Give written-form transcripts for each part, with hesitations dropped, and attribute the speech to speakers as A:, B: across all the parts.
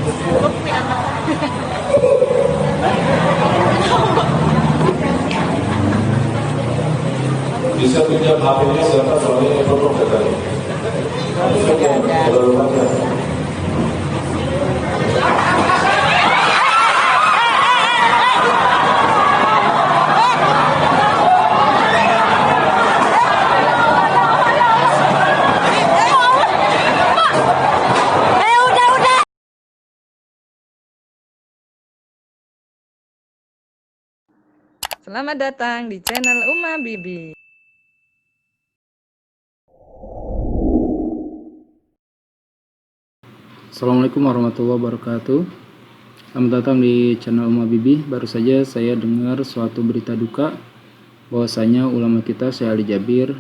A: Bisa pinjam HP-nya siapa, soalnya foto katanya. Kalau rumahnya.
B: Selamat datang di channel Uma Bibi.
C: Assalamualaikum warahmatullahi wabarakatuh. Selamat datang di channel Uma Bibi. Baru saja saya dengar suatu berita duka bahwasanya ulama kita Syekh Ali Jabir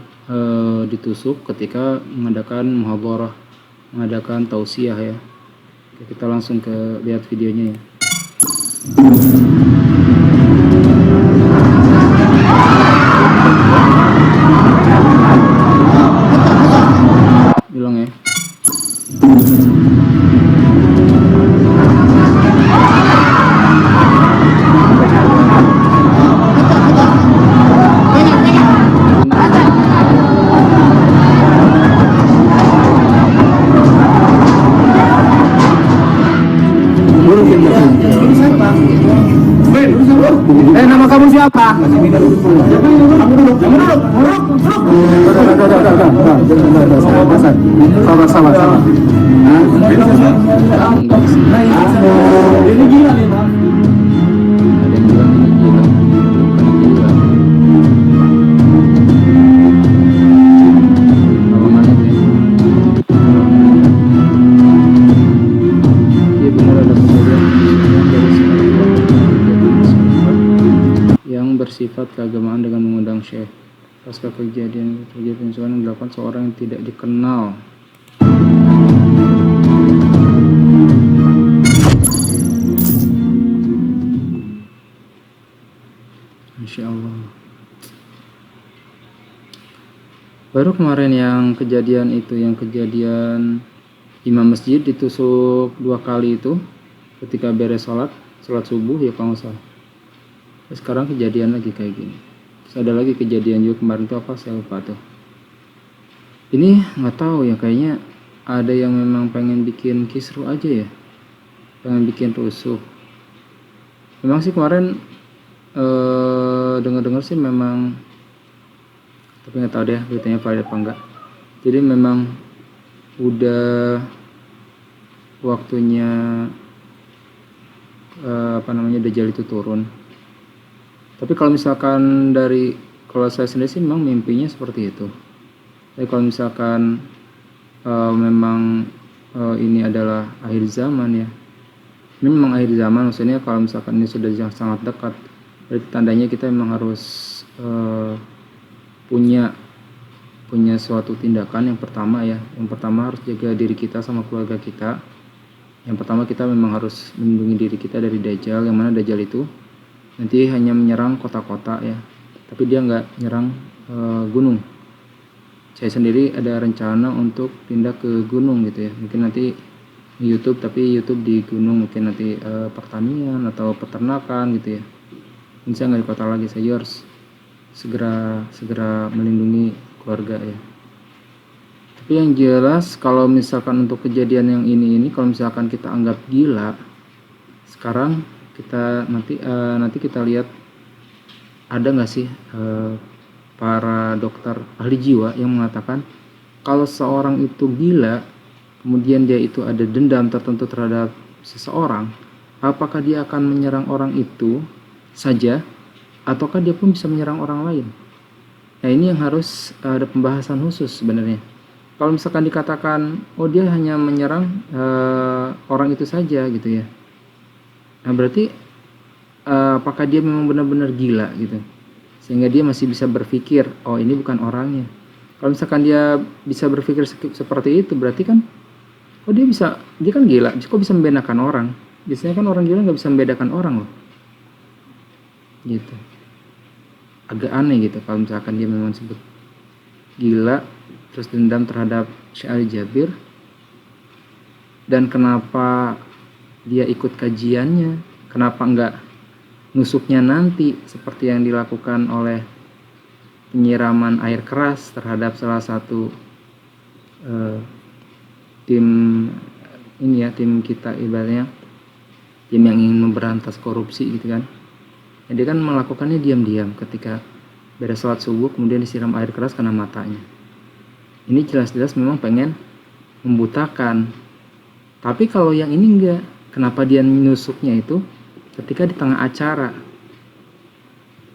C: ditusuk ketika mengadakan muhadharah, mengadakan tausiah ya. Oke, kita langsung ke lihat videonya ya. Bilang ya. Nama kamu siapa? Sabar. Ini gila nih, Bang. Ada yang bilang ini gila. Bukan gila. Abang aneh ya. Iya benar ada kejadian yang bersifat keagamaan dengan mengundang syekh. Pasca kejadian terjadi penyusuan yang dilakukan seorang yang tidak dikenal. Insya Allah. Baru kemarin yang kejadian itu, yang kejadian imam masjid ditusuk 2 kali itu ketika beres sholat subuh ya kalau nggak salah. Sekarang kejadian lagi kayak gini. Terus ada lagi kejadian juga kemarin tuh apa saya lupa tuh. Ini nggak tahu ya, kayaknya ada yang memang pengen bikin kisruh aja ya, pengen bikin rusuh. Memang sih kemarin dengar sih memang, tapi nggak tahu deh beritanya valid apa enggak. Jadi memang udah waktunya Dajjal itu turun. Tapi kalau misalkan kalau saya sendiri sih memang mimpinya seperti itu. Tapi kalau misalkan memang ini adalah akhir zaman ya, ini memang akhir zaman, maksudnya kalau misalkan ini sudah sangat dekat, berarti tandanya kita memang harus punya suatu tindakan. Yang pertama harus jaga diri kita sama keluarga kita. Yang pertama kita memang harus melindungi diri kita dari Dajjal, yang mana Dajjal itu nanti hanya menyerang kota-kota ya, tapi dia nggak nyerang gunung. Saya sendiri ada rencana untuk pindah ke gunung gitu ya, mungkin nanti YouTube, tapi YouTube di gunung, mungkin nanti pertanian atau peternakan gitu ya. Ini saya nggak di kota lagi, saya harus segera melindungi keluarga ya. Tapi yang jelas kalau misalkan untuk kejadian yang ini kalau misalkan kita anggap gila, sekarang kita nanti kita lihat ada nggak sih para dokter ahli jiwa yang mengatakan kalau seorang itu gila, kemudian dia itu ada dendam tertentu terhadap seseorang, apakah dia akan menyerang orang itu saja ataukah dia pun bisa menyerang orang lain. Nah ini yang harus ada pembahasan khusus sebenarnya. Kalau misalkan dikatakan oh dia hanya menyerang orang itu saja gitu ya, nah berarti apakah dia memang benar-benar gila gitu, sehingga dia masih bisa berpikir oh ini bukan orangnya. Kalau misalkan dia bisa berpikir seperti itu, berarti kan oh dia kan gila, kok bisa membedakan orang. Biasanya kan orang gila nggak bisa membedakan orang loh gitu. Agak aneh gitu kalau misalkan dia memang sebut gila terus dendam terhadap Syekh Ali Jabir. Dan kenapa dia ikut kajiannya, kenapa enggak nusuknya nanti seperti yang dilakukan oleh penyiraman air keras terhadap salah satu tim ini ya, tim kita ibaratnya tim yang ingin memberantas korupsi gitu kan. Dia kan melakukannya diam-diam, ketika beres sholat subuh kemudian disiram air keras kena matanya. Ini jelas-jelas memang pengen membutakan. Tapi kalau yang ini enggak, kenapa dia menusuknya itu ketika di tengah acara?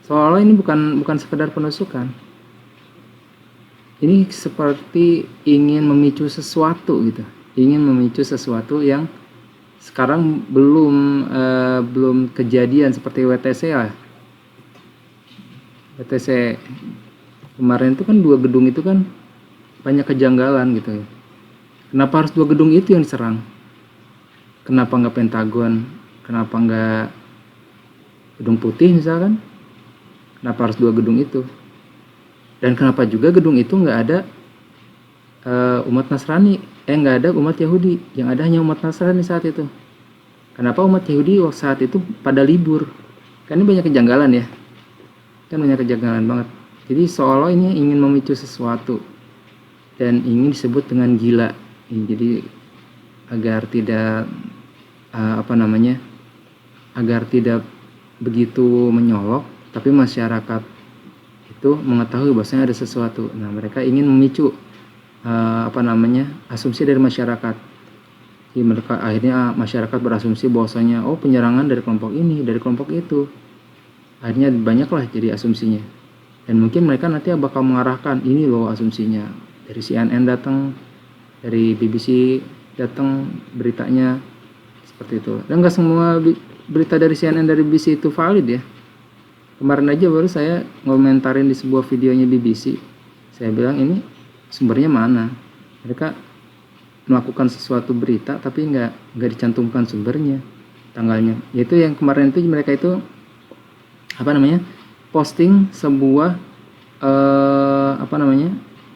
C: Soalnya ini bukan sekedar penusukan. Ini seperti ingin memicu sesuatu gitu, ingin memicu sesuatu yang sekarang belum kejadian, seperti WTC lah. WTC kemarin itu kan 2 gedung itu kan banyak kejanggalan gitu. Kenapa harus 2 gedung itu yang diserang? Kenapa nggak Pentagon? Kenapa nggak Gedung Putih misalkan? Kenapa harus 2 gedung itu? Dan kenapa juga gedung itu nggak ada umat Nasrani? Nggak ada umat Yahudi, yang ada hanya umat Nasrani saat itu. Kenapa umat Yahudi saat itu pada libur? Kan ini banyak kejanggalan ya, kan banyak kejanggalan banget. Jadi seolah ini ingin memicu sesuatu dan ingin disebut dengan gila. Jadi agar tidak agar tidak begitu menyolok, tapi masyarakat itu mengetahui bahwasanya ada sesuatu. Nah, mereka ingin memicu asumsi dari masyarakat. Jadi mereka akhirnya masyarakat berasumsi bahwasanya penyerangan dari kelompok ini, dari kelompok itu. Akhirnya banyaklah jadi asumsinya. Dan mungkin mereka nanti bakal mengarahkan, ini loh asumsinya. Dari CNN datang, dari BBC datang beritanya seperti itu. Dan nggak semua berita dari CNN dari BBC itu valid ya. Kemarin aja baru saya ngomentarin di sebuah videonya BBC. Saya bilang ini sumbernya mana? Mereka melakukan sesuatu berita tapi nggak dicantumkan sumbernya, tanggalnya. Yaitu yang kemarin itu mereka itu posting sebuah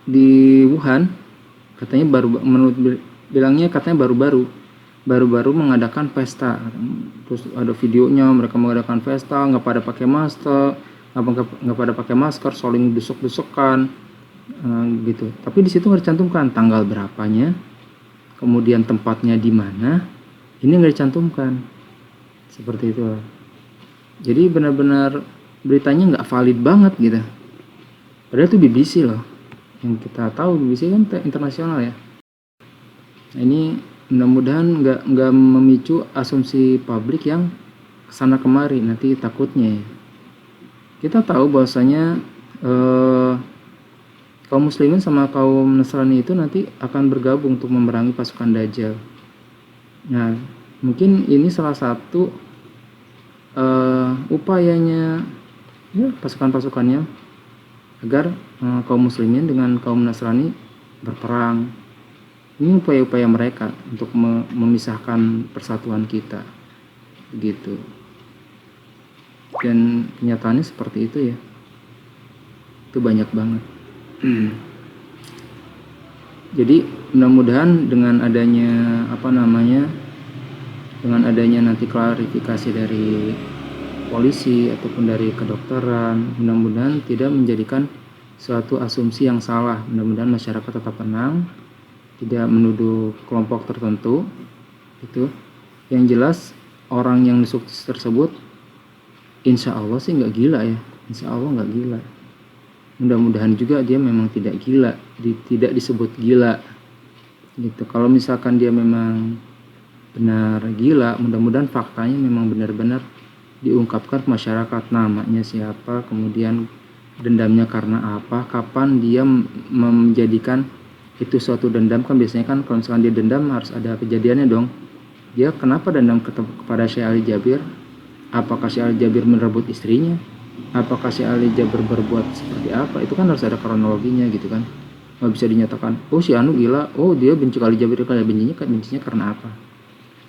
C: di Wuhan, katanya bilangnya katanya baru-baru mengadakan pesta. Terus ada videonya mereka mengadakan pesta, nggak pada pakai masker, saling desuk-desukan gitu. Tapi di situ nggak dicantumkan tanggal berapanya, kemudian tempatnya di mana, ini nggak dicantumkan. Seperti itu. Jadi benar-benar beritanya nggak valid banget gitu. Padahal itu BBC loh. Yang kita tahu BBC kan internasional ya. Nah, ini mudah-mudahan nggak memicu asumsi publik yang kesana kemari nanti takutnya ya. Kita tahu bahwasanya kaum muslimin sama kaum Nasrani itu nanti akan bergabung untuk memerangi pasukan Dajjal. Nah, mungkin ini salah satu upayanya ya, pasukan-pasukannya agar kaum muslimin dengan kaum Nasrani berperang. Ini upaya-upaya mereka untuk memisahkan persatuan kita, begitu. Dan kenyataannya seperti itu ya. Itu banyak banget. Jadi mudah-mudahan dengan adanya dengan adanya nanti klarifikasi dari polisi ataupun dari kedokteran, mudah-mudahan tidak menjadikan suatu asumsi yang salah. Mudah-mudahan masyarakat tetap tenang, tidak menuduh kelompok tertentu. Itu yang jelas orang yang sukses tersebut insya Allah sih nggak gila ya, insya Allah nggak gila. Mudah-mudahan juga dia memang tidak gila, tidak disebut gila gitu. Kalau misalkan dia memang benar gila, mudah-mudahan faktanya memang benar-benar diungkapkan ke masyarakat, namanya siapa, kemudian dendamnya karena apa, kapan dia menjadikan itu suatu dendam. Kan biasanya kan kalau misalkan dia dendam harus ada kejadiannya dong. Dia kenapa dendam kepada Syekh Ali Jabir? Apakah Syekh Ali Jabir merebut istrinya? Apakah Syekh Ali Jabir berbuat seperti apa? Itu kan harus ada kronologinya gitu kan. Nggak bisa dinyatakan, si Anu gila, dia benci Ali Jabir, bencinya karena apa?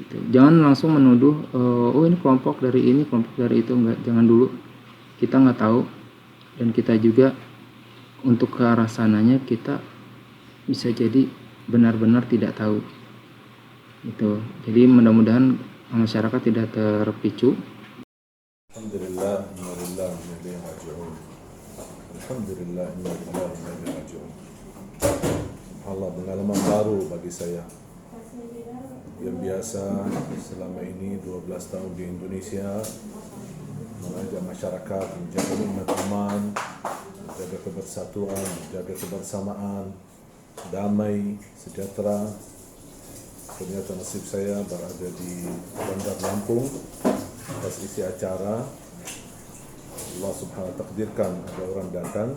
C: Gitu. Jangan langsung menuduh, ini kelompok dari ini, kelompok dari itu. Enggak, jangan dulu. Kita nggak tahu, dan kita juga untuk ke arah sananya kita bisa jadi benar-benar tidak tahu. Gitu. Jadi mudah-mudahan masyarakat tidak terpicu.
A: Alhamdulillah, inna lillahi wa inna ilaihi raji'un. Alhamdulillah, inna lillahi wa inna ilaihi raji'un. Allah, pengalaman baru bagi saya. Yang biasa selama ini 12 tahun di Indonesia, mengajak masyarakat menjaga nikmat aman, menjaga kebersatuan, menjaga kebersamaan, damai, sejahtera. Ternyata nasib saya berada di Bandar Lampung atas isi acara. Allah subhanahu wa takdirkan ada orang datang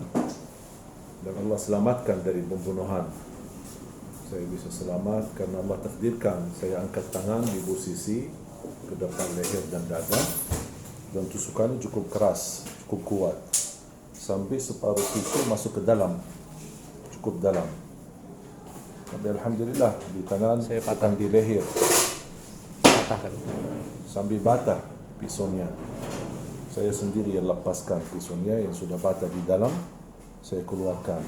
A: dan Allah selamatkan dari pembunuhan. Saya bisa selamat karena Allah takdirkan saya angkat tangan di posisi ke depan leher dan dada, dan tusukan cukup keras, cukup kuat, sampai separuh pisau masuk ke dalam, cukup dalam. Tapi alhamdulillah di tangan saya patah di leher, sampai patah pisaunya. Saya sendiri yang lepaskan pisaunya yang sudah patah di dalam, saya keluarkan.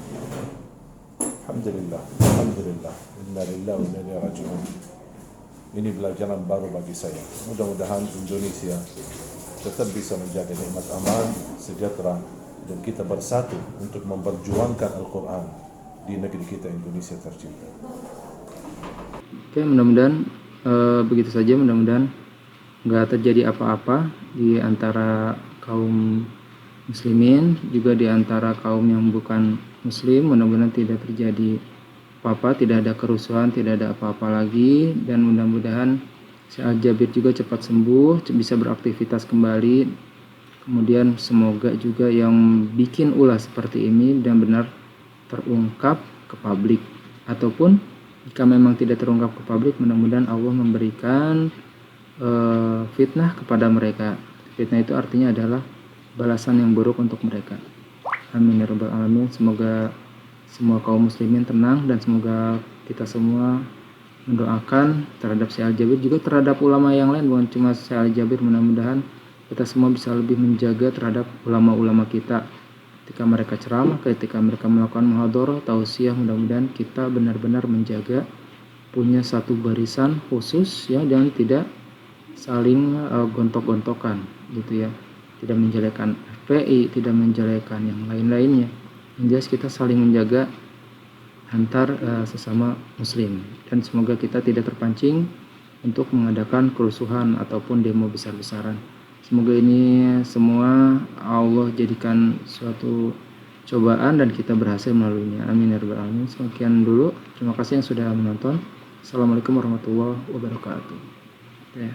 A: Alhamdulillah, alhamdulillah, inna lillahi wa inna ilaihi raji'un. Ini pelajaran baru bagi saya. Mudah-mudahan Indonesia tetap bisa menjaga nikmat aman, sejahtera, dan kita bersatu untuk memperjuangkan Al-Quran di negeri kita Indonesia tercinta.
C: Oke, mudah-mudahan begitu saja. Mudah-mudahan nggak terjadi apa-apa di antara kaum muslimin, juga di antara kaum yang bukan muslim. Mudah-mudahan tidak terjadi apa-apa, tidak ada kerusuhan, tidak ada apa-apa lagi, dan mudah-mudahan si Al-Jabir juga cepat sembuh, bisa beraktivitas kembali. Kemudian semoga juga yang bikin ulah seperti ini dan benar terungkap ke publik, ataupun jika memang tidak terungkap ke publik, mudah-mudahan Allah memberikan fitnah kepada mereka. Fitnah itu artinya adalah balasan yang buruk untuk mereka. Amin ya rabbal alamin. Semoga semua kaum muslimin tenang, dan semoga kita semua mendoakan terhadap Syekh Al-Jabir, juga terhadap ulama yang lain, bukan cuma Syekh Al-Jabir. Mudah-mudahan kita semua bisa lebih menjaga terhadap ulama-ulama kita ketika mereka ceramah, ketika mereka melakukan muhadharah, tausiah. Mudah-mudahan kita benar-benar menjaga, punya satu barisan khusus ya, dan tidak saling gontok-gontokan gitu ya, tidak menjelekan FPI, tidak menjelekan yang lain-lainnya. Yang jelas kita saling menjaga antar sesama muslim, dan semoga kita tidak terpancing untuk mengadakan kerusuhan ataupun demo besar-besaran. Semoga ini semua Allah jadikan suatu cobaan dan kita berhasil melaluinya. Amin ya rabbal alamin. Sekian dulu, terima kasih yang sudah menonton. Assalamualaikum warahmatullahi wabarakatuh. Ya.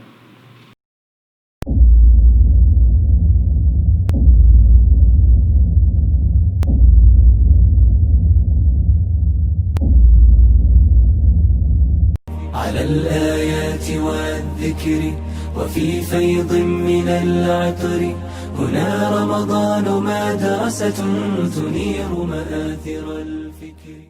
D: على الآيات والذكر وفي فيض من العطر هنا رمضان مدرسة تنير مآثر الفكر.